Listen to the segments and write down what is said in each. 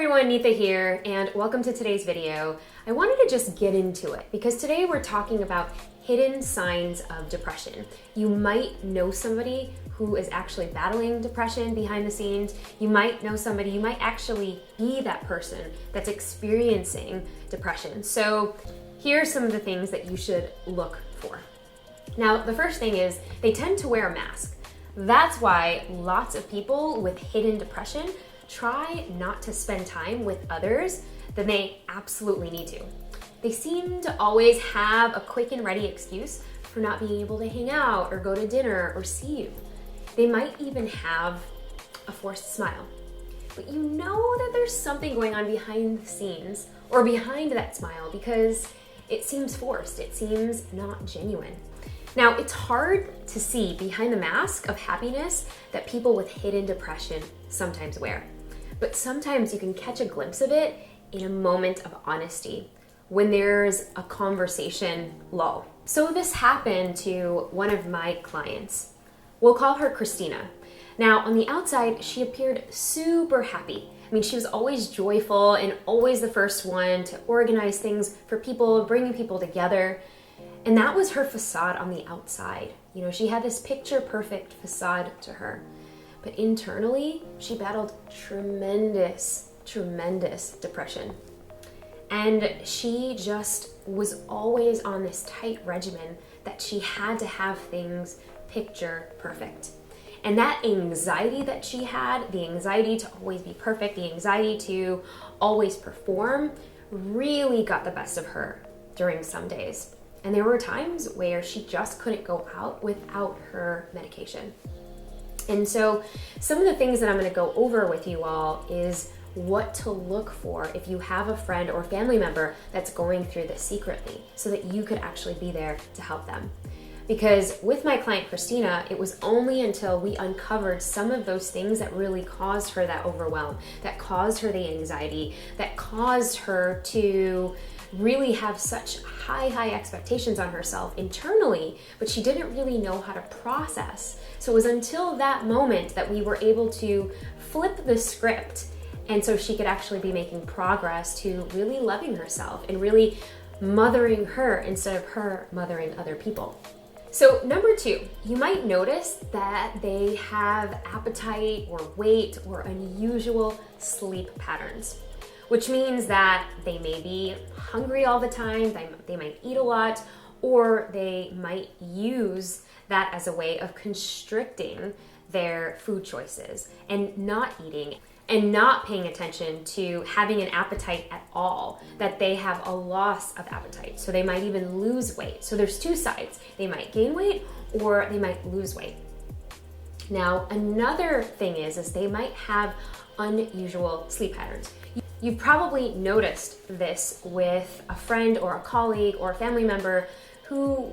everyone, Neeta here, and welcome to today's video. I wanted to just get into it because today we're talking about hidden signs of depression. You might know somebody who is actually battling depression behind the scenes. You might know somebody, you might actually be that person that's experiencing depression. So here are some of the things that you should look for. Now, the first thing is they tend to wear a mask. That's why lots of people with hidden depression try not to spend time with others than they absolutely need to. They seem to always have a quick and ready excuse for not being able to hang out or go to dinner or see you. They might even have a forced smile. But you know that there's something going on behind the scenes or behind that smile because it seems forced, it seems not genuine. Now, it's hard to see behind the mask of happiness that people with hidden depression sometimes wear. But sometimes you can catch a glimpse of it in a moment of honesty when there's a conversation lull. So this happened to one of my clients. We'll call her Christina. Now, on the outside, she appeared super happy. I mean, she was always joyful and always the first one to organize things for people, bringing people together. And that was her facade on the outside. You know, she had this picture perfect facade to her. But internally, she battled tremendous depression. And she just was always on this tight regimen that she had to have things picture perfect. And that anxiety that she had, the anxiety to always be perfect, the anxiety to always perform, really got the best of her during some days. And there were times where she just couldn't go out without her medication. And so some of the things that I'm going to go over with you all is what to look for if you have a friend or family member that's going through this secretly so that you could actually be there to help them. Because with my client Christina, it was only until we uncovered some of those things that really caused her that overwhelm, that caused her the anxiety, that caused her to really have such high expectations on herself internally, but she didn't really know how to process. So it was until that moment that we were able to flip the script, and so she could actually be making progress to really loving herself and really mothering her instead of her mothering other people. So number 2, you might notice that they have appetite or weight or unusual sleep patterns, which means that they may be hungry all the time, they might eat a lot, or they might use that as a way of constricting their food choices and not eating and not paying attention to having an appetite at all, that they have a loss of appetite. So they might even lose weight. So there's two sides. They might gain weight or they might lose weight. Now, another thing is they might have unusual sleep patterns. You've probably noticed this with a friend or a colleague or a family member who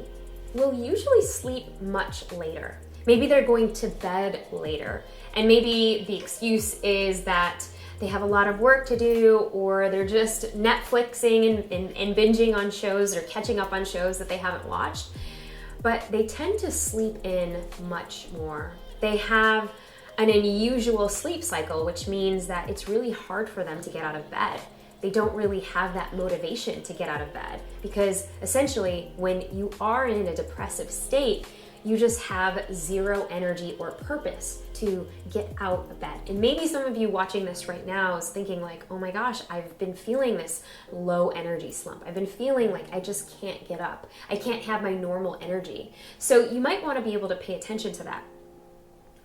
will usually sleep much later. Maybe they're going to bed later, and maybe the excuse is that they have a lot of work to do, or they're just Netflixing and binging on shows or catching up on shows that they haven't watched. But they tend to sleep in much more. They have an unusual sleep cycle, which means that it's really hard for them to get out of bed. They don't really have that motivation to get out of bed because essentially when you are in a depressive state, you just have zero energy or purpose to get out of bed. And maybe some of you watching this right now is thinking like, oh my gosh, I've been feeling this low energy slump. I've been feeling like I just can't get up. I can't have my normal energy. So you might want to be able to pay attention to that.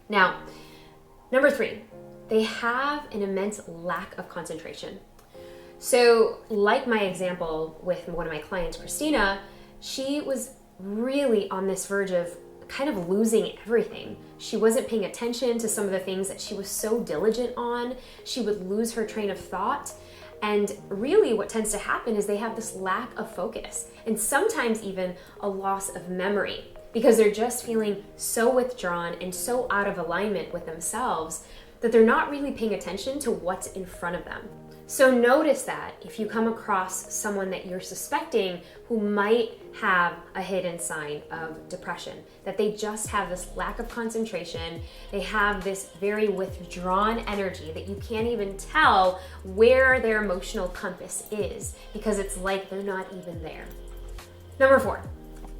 Now, number 3, they have an immense lack of concentration. So like my example with one of my clients, Christina, she was really on this verge of kind of losing everything. She wasn't paying attention to some of the things that she was so diligent on. She would lose her train of thought. And really what tends to happen is they have this lack of focus and sometimes even a loss of memory because they're just feeling so withdrawn and so out of alignment with themselves that they're not really paying attention to what's in front of them. So notice that if you come across someone that you're suspecting who might have a hidden sign of depression, that they just have this lack of concentration, they have this very withdrawn energy that you can't even tell where their emotional compass is because it's like they're not even there. Number 4.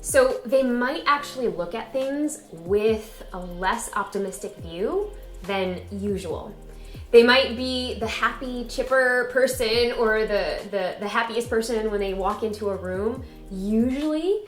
So they might actually look at things with a less optimistic view than usual. They might be the happy, chipper person or the happiest person when they walk into a room, usually,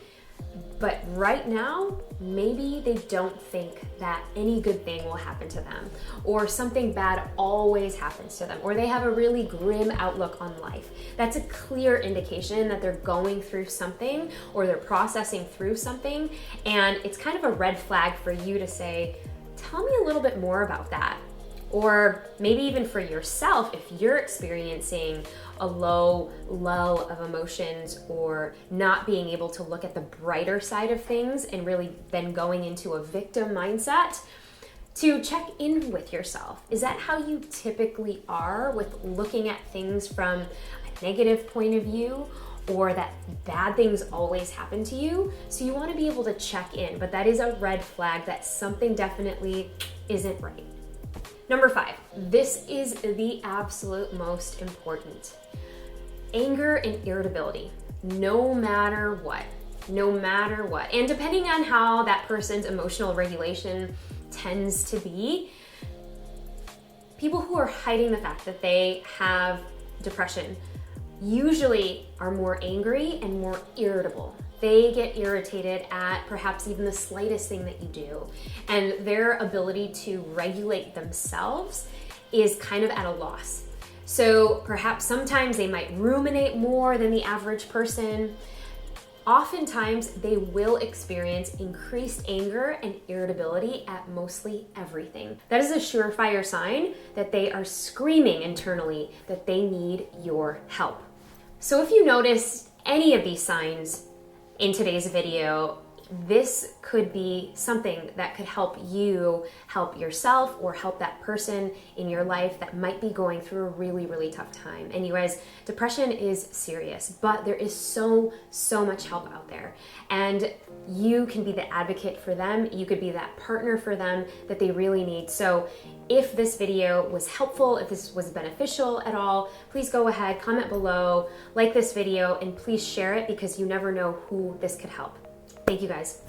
but right now, maybe they don't think that any good thing will happen to them, or something bad always happens to them, or they have a really grim outlook on life. That's a clear indication that they're going through something or they're processing through something, and it's kind of a red flag for you to say, tell me a little bit more about that. Or maybe even for yourself, if you're experiencing a low lull of emotions or not being able to look at the brighter side of things and really then going into a victim mindset, to check in with yourself. Is that how you typically are with looking at things from a negative point of view, or that bad things always happen to you? So you want to be able to check in, but that is a red flag that something definitely isn't right. Number 5, this is the absolute most important. Anger and irritability, no matter what. And depending on how that person's emotional regulation tends to be, people who are hiding the fact that they have depression usually are more angry and more irritable. They get irritated at perhaps even the slightest thing that you do, and their ability to regulate themselves is kind of at a loss. So perhaps sometimes they might ruminate more than the average person. Oftentimes they will experience increased anger and irritability at mostly everything. That is a surefire sign that they are screaming internally that they need your help. So if you notice any of these signs in today's video, this could be something that could help you help yourself or help that person in your life that might be going through a really, really tough time. And you guys, depression is serious, but there is so much help out there. And you can be the advocate for them. You could be that partner for them that they really need. So if this video was helpful, if this was beneficial at all, please go ahead, comment below, like this video, and please share it because you never know who this could help. Thank you guys.